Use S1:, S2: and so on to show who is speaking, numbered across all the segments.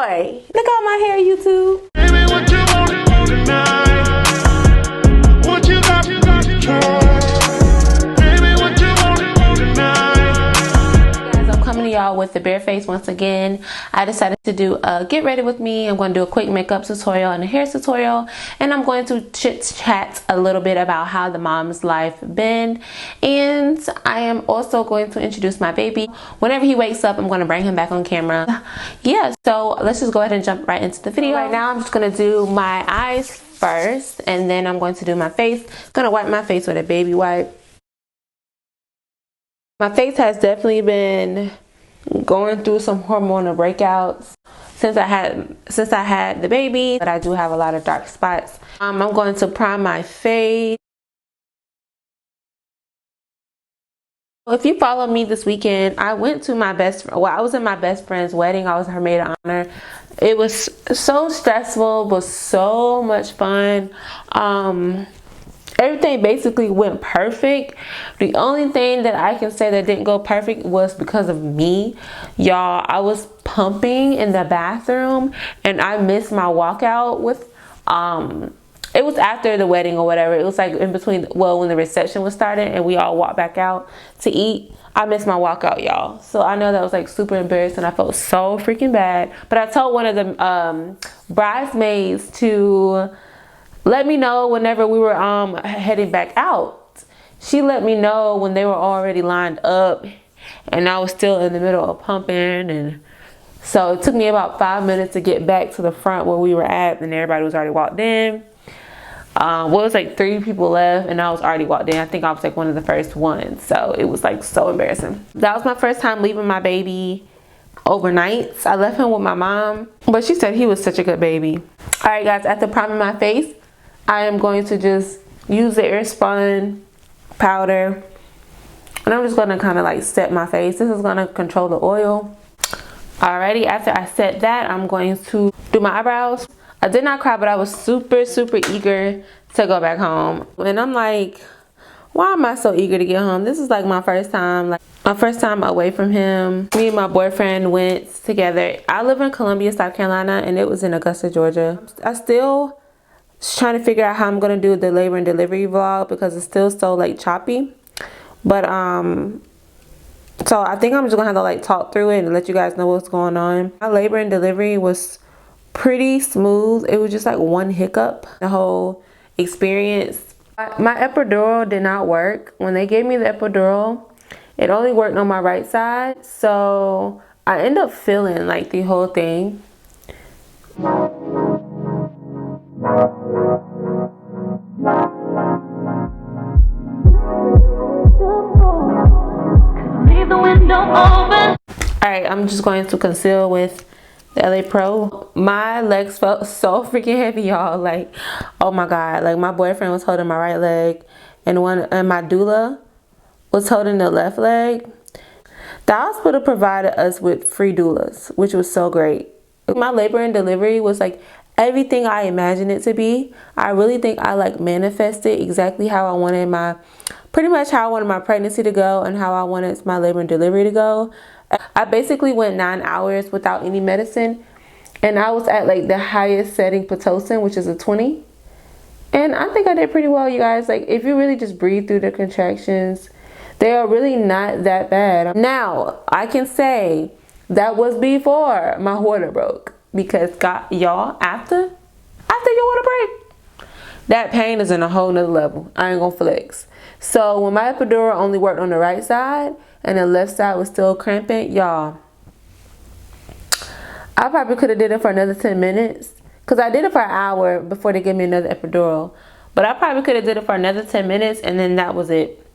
S1: boy. Look at my hair, YouTube.
S2: Baby, what you want tonight? What you got to try? Baby, what you want tonight?
S1: Guys, I'm coming to y'all with the bare face once again. I decided to do a get ready with me. I'm going to do a quick makeup tutorial and a hair tutorial, and I'm going to chit chat a little bit about how the mom's life been, and I am also going to introduce my baby. Whenever he wakes up, I'm going to bring him back on camera. Yeah, so let's just go ahead and jump right into the video. Right now I'm just going to do my eyes first, and then I'm going to do my face. I'm going to wipe my face with a baby wipe. My face has definitely been going through some hormonal breakouts since I had the baby, but I do have a lot of dark spots. I'm going to prime my face. If you follow me this weekend, I went to I was in my best friend's wedding. I was her maid of honor. It was so stressful, but so much fun. Everything basically went perfect. The only thing that I can say that didn't go perfect was because of me. Y'all, I was pumping in the bathroom and I missed my walkout with, it was after the wedding or whatever. It was like in between, well, when the reception was starting and we all walked back out to eat. I missed my walkout, y'all. So I know that was like super embarrassing. I felt so freaking bad. But I told one of the bridesmaids to let me know whenever we were heading back out. She let me know when they were already lined up and I was still in the middle of pumping, and so it took me about 5 minutes to get back to the front where we were at, and everybody was already walked in. Well, it was like 3 people left and I was already walked in. I think I was like one of the first ones, so it was like so embarrassing. That was my first time leaving my baby overnight. I left him with my mom, but she said he was such a good baby. All right guys, after priming my face, I am going to just use the Airspun powder, and I'm just going to kind of like set my face. This is going to control the oil. Alrighty, after I set that, I'm going to do my eyebrows. I did not cry, but I was super eager to go back home. And I'm like, why am I so eager to get home? This is like my first time, away from him. Me and my boyfriend went together. I live in Columbia, South Carolina, and it was in Augusta, Georgia. I still trying to figure out how I'm gonna do the labor and delivery vlog because it's still so like choppy, but so I think I'm just gonna have to like talk through it and let you guys know what's going on. My labor and delivery was pretty smooth. It was just like one hiccup the whole experience. My epidural did not work. When they gave me the epidural, it only worked on my right side, so I ended up feeling like the whole thing. Alright, I'm just going to conceal with the LA Pro. My legs felt so freaking heavy, y'all. Like, oh my god. Like, my boyfriend was holding my right leg, and my doula was holding the left leg. The hospital provided us with free doulas, which was so great. My labor and delivery was like everything I imagined it to be. I really think I like manifested exactly how I wanted pretty much how I wanted my pregnancy to go and how I wanted my labor and delivery to go. I basically went 9 hours without any medicine, and I was at like the highest setting Pitocin, which is a 20. And I think I did pretty well, you guys. Like, if you really just breathe through the contractions, they are really not that bad. Now, I can say that was before my water broke, because y'all, after your water break, that pain is in a whole nother level. I ain't gonna flex. So when my epidural only worked on the right side and the left side was still cramping, y'all, I probably could have did it for another 10 minutes, because I did it for an hour before they gave me another epidural. But I probably could have did it for another 10 minutes and then that was it.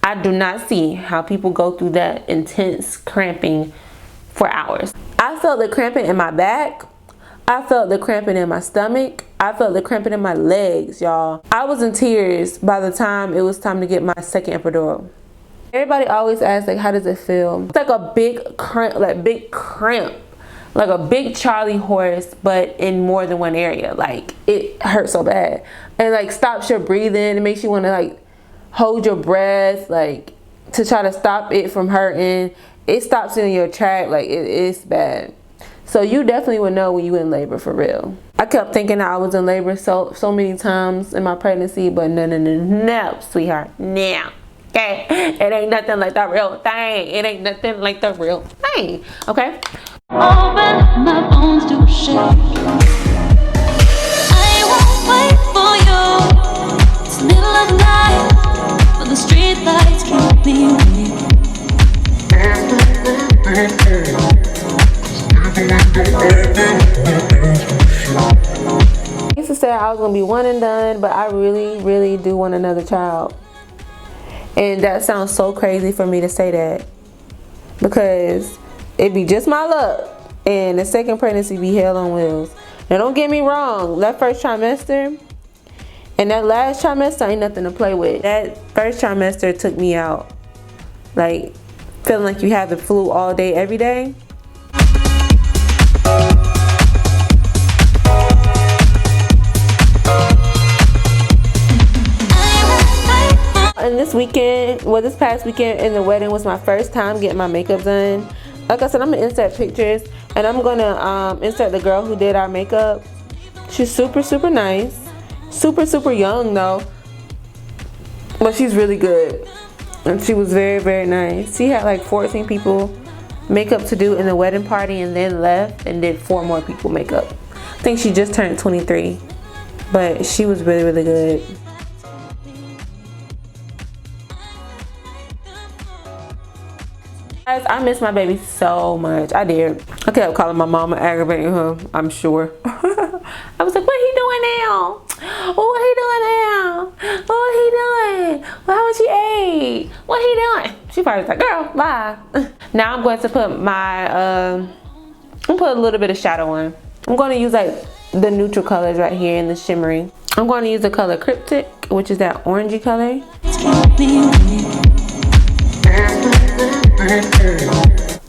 S1: I do not see how people go through that intense cramping for hours. I felt the cramping in my back. I felt the cramping in my stomach. I felt the cramping in my legs, y'all. I was in tears by the time it was time to get my second epidural. Everybody always asks, like, how does it feel? It's like a big cramp, like a big Charlie horse, but in more than one area. Like, it hurts so bad. And like stops your breathing. It makes you want to like hold your breath, like to try to stop it from hurting. It stops in your track. Like, it's bad. So you definitely would know when you in labor for real. I kept thinking I was in labor so many times in my pregnancy, but no, sweetheart, no. Okay, it ain't nothing like the real thing. It ain't nothing like the real thing. Okay.
S3: Open my bones to shake. I won't wait for you. It's the middle of the night, but the street lights keep me awake.
S1: I used to say I was gonna be one and done, but I really do want another child. And that sounds so crazy for me to say that, because it'd be just my luck and the second pregnancy be hell on wheels. Now don't get me wrong, that first trimester and that last trimester ain't nothing to play with. That first trimester took me out, like feeling like you have the flu all day every day. And this weekend, well, this past weekend in the wedding was my first time getting my makeup done. Like I said, I'm gonna insert pictures, and I'm gonna insert the girl who did our makeup. She's super nice, super young though, but she's really good, and she was very nice. She had like 14 people makeup to do in the wedding party, and then left and did 4 more people makeup. I think she just turned 23, but she was really good. Guys, I miss my baby so much. I did. I kept calling my mama, aggravating her, I'm sure. I was like, what he doing now? What he doing now? What he doing? How was she 8? What he doing? She probably was like, girl, bye. Now I'm going to put my, I'm gonna put a little bit of shadow on. I'm going to use like the neutral colors right here in the shimmery. I'm going to use the color Cryptic, which is that orangey color.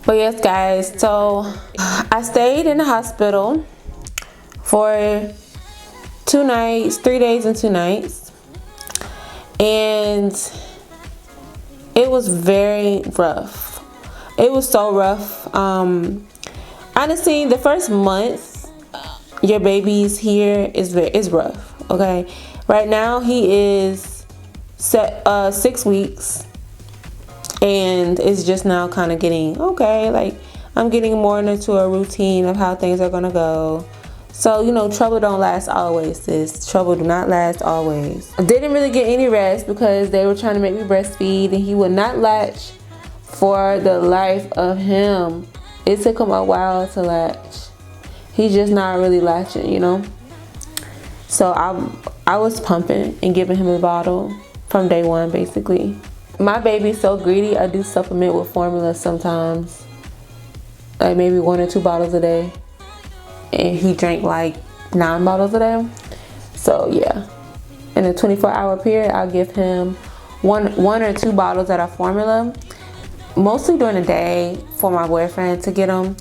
S1: But yes guys, so I stayed in the hospital for 2 nights, 3 days and 2 nights, and it was very rough. It was so rough. Honestly, the first month your baby's here is rough. Okay, right now he is 6 weeks. And it's just now kind of getting okay, like I'm getting more into a routine of how things are gonna go. So, you know, trouble don't last always, sis. Trouble do not last always. I didn't really get any rest because they were trying to make me breastfeed, and he would not latch for the life of him. It took him a while to latch. He's just not really latching, you know. So I was pumping and giving him a bottle from day one, basically. My baby's so greedy, I do supplement with formula sometimes. Like maybe 1 or 2 bottles a day. And he drank like 9 bottles a day. So yeah. In a 24-hour period, I'll give him one or 2 bottles that are formula. Mostly during the day for my boyfriend to get them.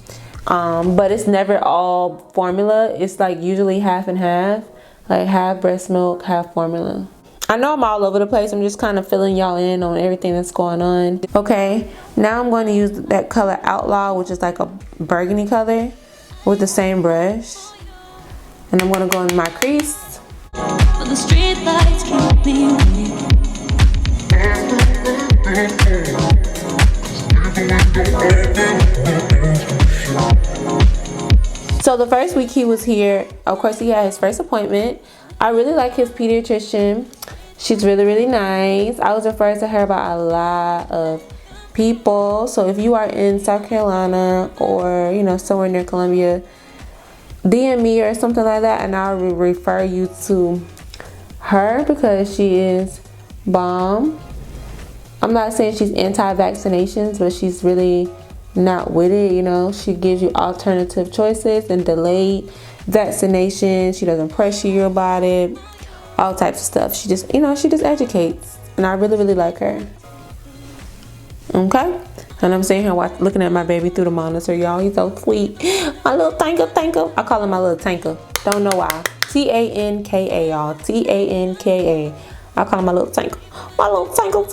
S1: But it's never all formula. It's like usually half and half. Like half breast milk, half formula. I know I'm all over the place. I'm just kind of filling y'all in on everything that's going on. Okay, now I'm going to use that color Outlaw, which is like a burgundy color, with the same brush. And I'm going to go in my crease.
S3: But the street lights keep me awake.
S1: So the first week he was here, of course he had his first appointment. I really like his pediatrician. She's really nice. I was referred to her by a lot of people. So if you are in South Carolina or, you know, somewhere near Columbia, DM me or something like that, and I'll refer you to her because she is bomb. I'm not saying she's anti-vaccinations, but she's really not with it, you know. She gives you alternative choices and delayed vaccination. She doesn't pressure you about it. All types of stuff. She just, you know, she just educates, and I really like her. Okay, and I'm sitting here looking at my baby through the monitor, y'all. He's so sweet. My little tanker. I call him my little tanker. Don't know why. T-A-N-K-A, y'all. T-A-N-K-A. I call him my little tanker. My little tanker.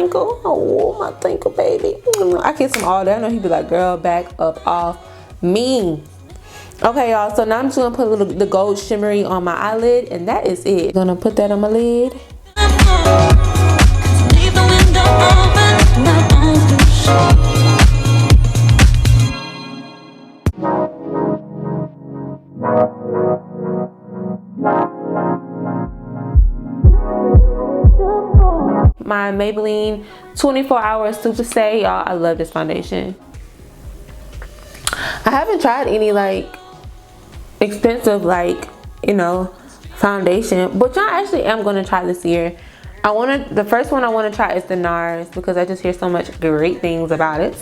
S1: Oh, my tanker baby. I kiss him all day. I know he'd be like, girl, back up off me. Okay, y'all, so now I'm just gonna put a little the gold shimmery on my eyelid, and that is it. Gonna put that on my lid.
S3: Leave the window open, my bones do shake.
S1: My Maybelline 24-hour Super Stay, y'all. I love this foundation. I haven't tried any like expensive like, you know, foundation, but y'all, actually am gonna try this year. The first one I want to try is the NARS, because I just hear so much great things about it.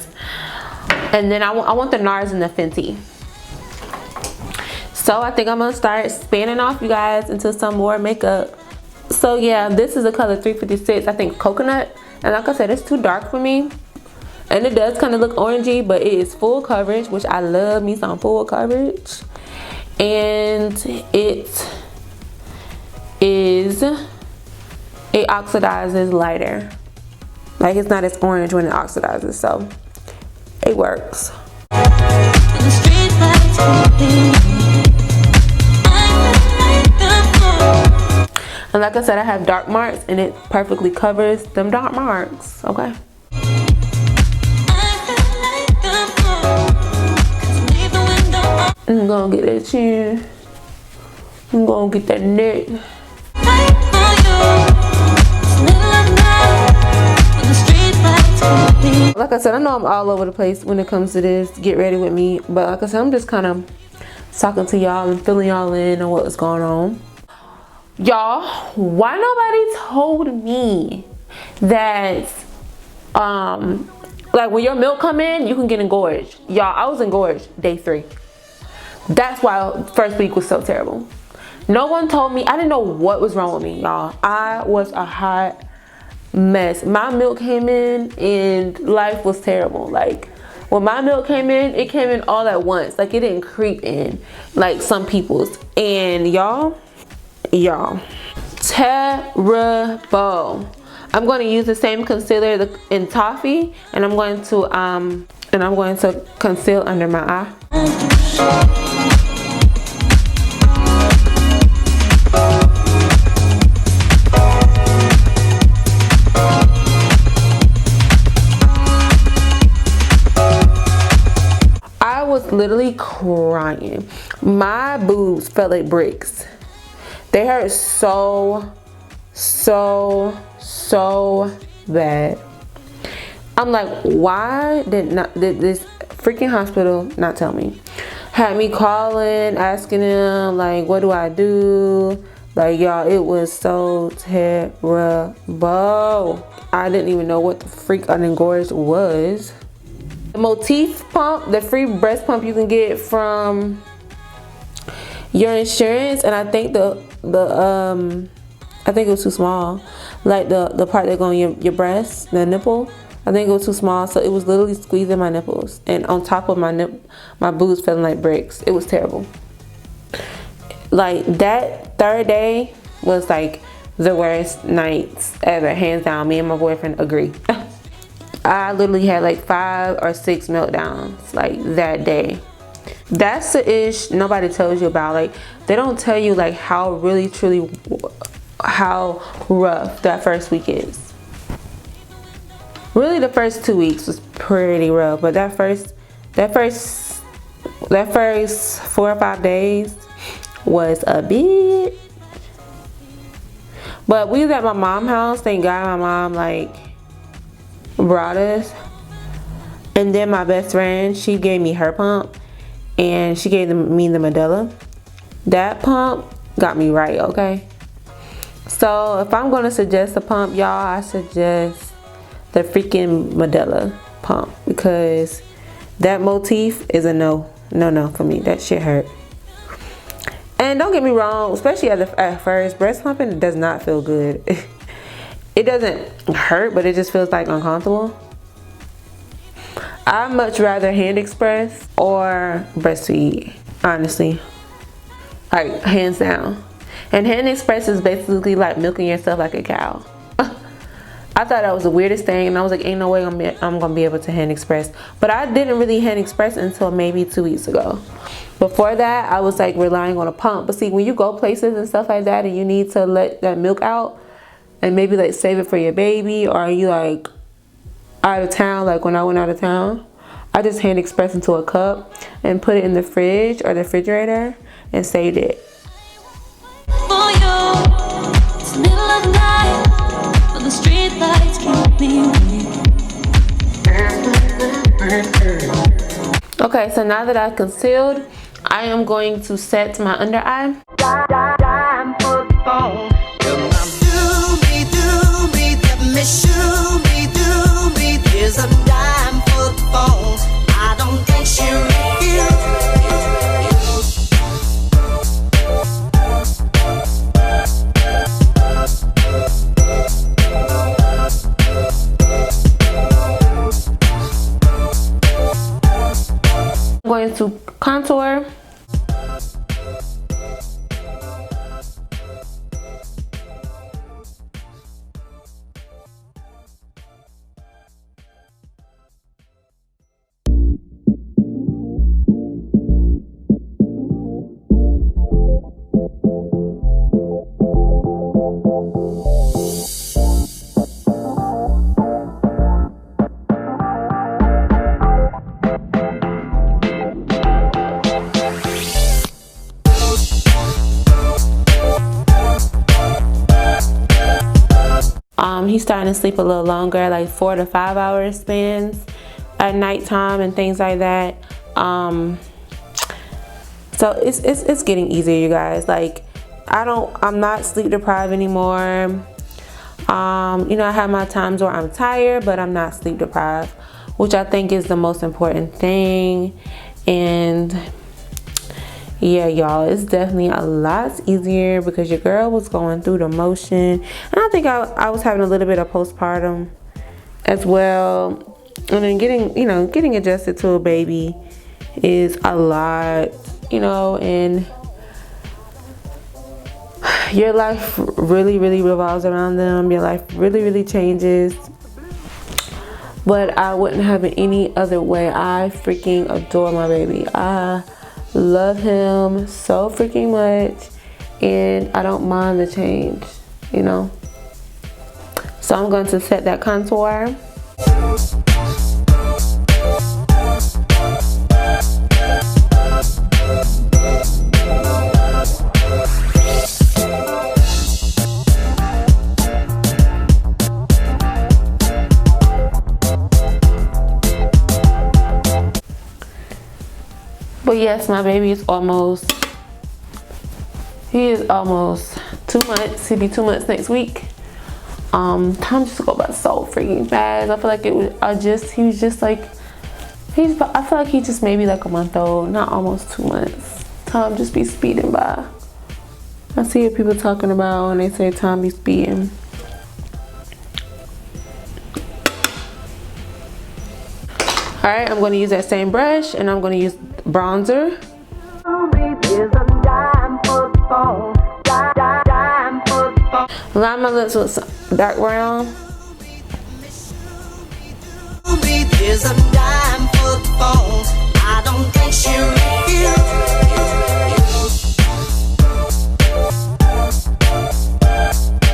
S1: And then I want the NARS and the Fenty. So I think I'm gonna start spanning off you guys into some more makeup. So yeah, this is the color 356, I think coconut. And like I said, it's too dark for me. And it does kind of look orangey, but it is full coverage, which I love me some full coverage. And it oxidizes lighter. Like, it's not as orange when it oxidizes, so it works. And like I said, I have dark marks, and it perfectly covers them dark marks, okay? I'm gonna get that chin. I'm gonna get that neck. Like I said, I know I'm all over the place when it comes to this. Get ready with me. But like I said, I'm just kind of talking to y'all and filling y'all in on what's going on. Y'all, why nobody told me that like when your milk come in, you can get engorged. Y'all, I was engorged day 3. That's why first week was so terrible. No one told me. I didn't know what was wrong with me, y'all. I was a hot mess. My milk came in and life was terrible. Like, when my milk came in, it came in all at once. Like, it didn't creep in like some people's. And y'all, terrible. I'm going to use the same concealer in Toffee, and I'm going to conceal under my eye. I was literally crying. My boobs felt like bricks. They hurt so bad. I'm like, why did this freaking hospital not tell me? Had me calling, asking them like, what do I do? Like, y'all, it was so terrible. I didn't even know what the freak an engorged was. The Motif pump, the free breast pump you can get from your insurance, and I think I think it was too small. Like the part that go on your breast, the nipple, I think it was too small, so it was literally squeezing my nipples, and on top of my boobs feeling like bricks. It was terrible. Like, that 3rd day was like the worst nights ever, hands down. Me and my boyfriend agree. I literally had like 5 or 6 meltdowns like that day. That's the ish nobody tells you about. Like, they don't tell you like how really truly how rough that first week is. Really, the first 2 weeks was pretty rough, but that first 4 or 5 days was a bit. But we was at my mom's house. Thank God my mom like brought us. And then my best friend, she gave me her pump, and she gave me the Medela. That pump got me right, okay? So if I'm gonna suggest a pump, y'all, I suggest the freaking Medela pump, because that Motif is a no for me. That shit hurt. And don't get me wrong, especially at first, breast pumping does not feel good. It doesn't hurt, but it just feels like uncomfortable. I'd much rather hand express or breastfeed, honestly. Like, hands down. And hand express is basically like milking yourself like a cow. I thought that was the weirdest thing, and I was like, ain't no way I'm gonna be able to hand express. But I didn't really hand express until maybe 2 weeks ago. Before that, I was like relying on a pump. But see, when you go places and stuff like that and you need to let that milk out and maybe like save it for your baby, or are you like out of town, like when I went out of town, I just hand expressed into a cup and put it in the fridge or the refrigerator and saved it.
S3: For you, it's middle of the night, but the street lights keep me awake.
S1: Okay, so now that I've concealed, I am going to set my under eye.
S3: There's a dime for the phone. I don't think she
S1: I'm going to contour. He's starting to sleep a little longer, like 4 to 5 hour spans at nighttime and things like that. So it's getting easier, you guys. Like I'm not sleep deprived anymore. You know, I have my times where I'm tired, but I'm not sleep deprived, which I think is the most important thing. And yeah, y'all, it's definitely a lot easier because your girl was going through the motion, and I think I was having a little bit of postpartum as well. And then getting adjusted to a baby is a lot, you know, and your life really revolves around them. Your life really changes. But I wouldn't have it any other way. I freaking adore my baby. I love him so freaking much, and I don't mind the change, you know. So I'm going to set that contour. But yes, my baby is almost, he is almost 2 months. He'll be 2 months next week. Time just go by so freaking fast. I feel like he was just like, I feel like he's just maybe like a month old, not almost 2 months. Time just be speeding by. I see what people talking about when they say time be speeding. Alright, I'm going to use that same brush, and I'm going to use bronzer. Line my lips with some dark brown.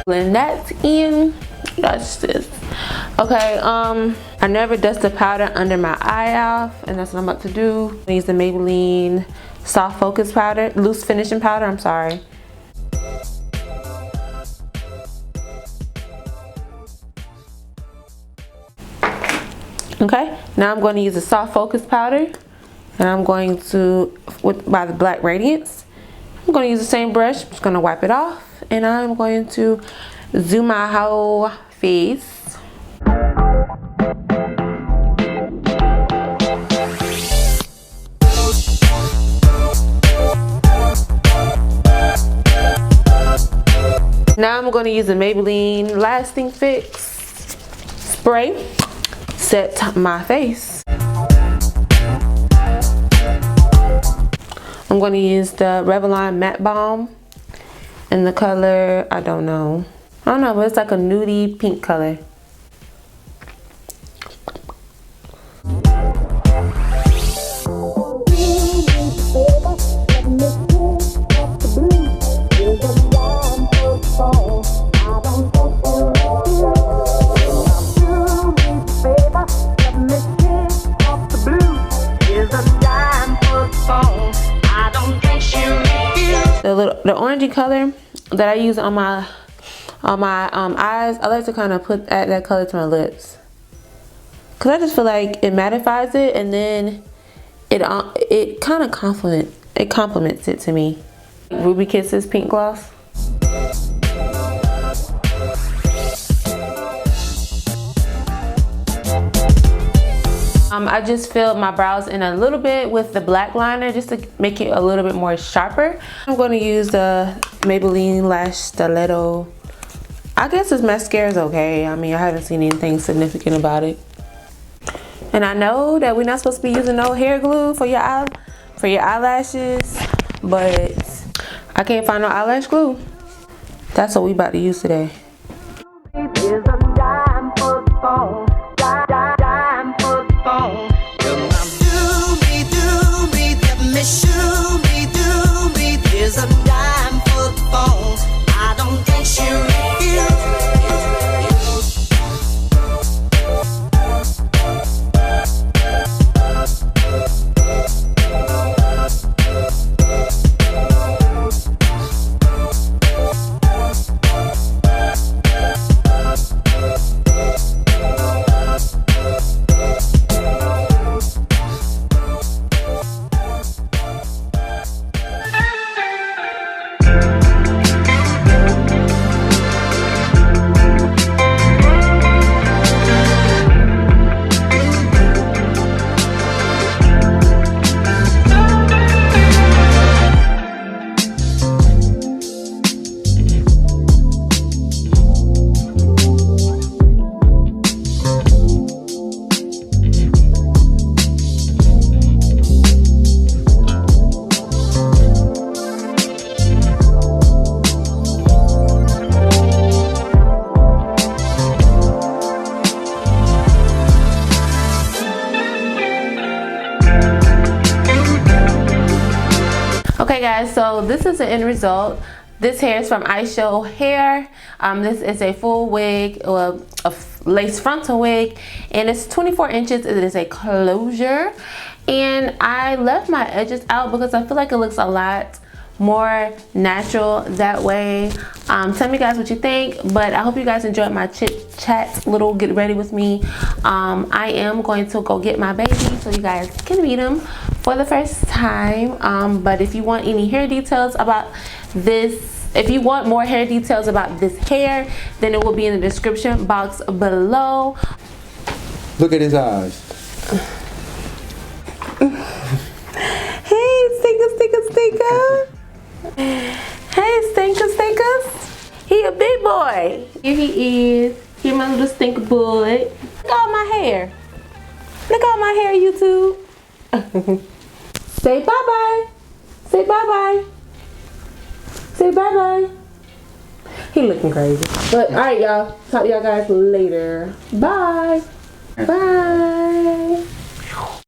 S1: Blend that in. That's this. Okay, I never dust the powder under my eye off, and that's what I'm about to do. I use the Maybelline soft focus powder, loose finishing powder, I'm sorry. Okay, now I'm going to use the soft focus powder, and I'm going to, by the Black Radiance, I'm going to use the same brush. I'm just going to wipe it off, and I'm going to zoom my whole face. Now I'm going to use the Maybelline Lasting Fix spray. Set my face. I'm going to use the Revlon Matte Balm in the color, I don't know, but it's like a nudie pink color. the orangey color that I use on my eyes, I like to kind of add that color to my lips, cause I just feel like it mattifies it, and then it kind of complements it to me. Ruby Kisses pink gloss. I just filled my brows in a little bit with the black liner just to make it a little bit more sharper. I'm going to use the Maybelline Lash Stiletto. I guess this mascara is okay. I mean, I haven't seen anything significant about it. And I know that we're not supposed to be using no hair glue for your eyelashes, but I can't find no eyelash glue. That's what we about to use today. Okay guys, so this is the end result. This hair is from iShow Hair. This is a full wig, a lace frontal wig, and it's 24 inches. It is a closure, and I left my edges out because I feel like it looks a lot more natural that way. Tell me guys what you think, but I hope you guys enjoyed my chit chat little get ready with me. I am going to go get my baby so you guys can meet him for the first time. But if you want any hair details about this, if you want more hair details about this hair, then it will be in the description box below.
S4: Look at his eyes.
S1: Hey, stinker. Hey, stinkers. He a big boy. Here he is. Here my little stinker boy. Look at all my hair. Look at all my hair, YouTube. Say bye-bye. Say bye-bye. Say bye-bye. He looking crazy. But alright, y'all. Talk to y'all guys later. Bye. Bye.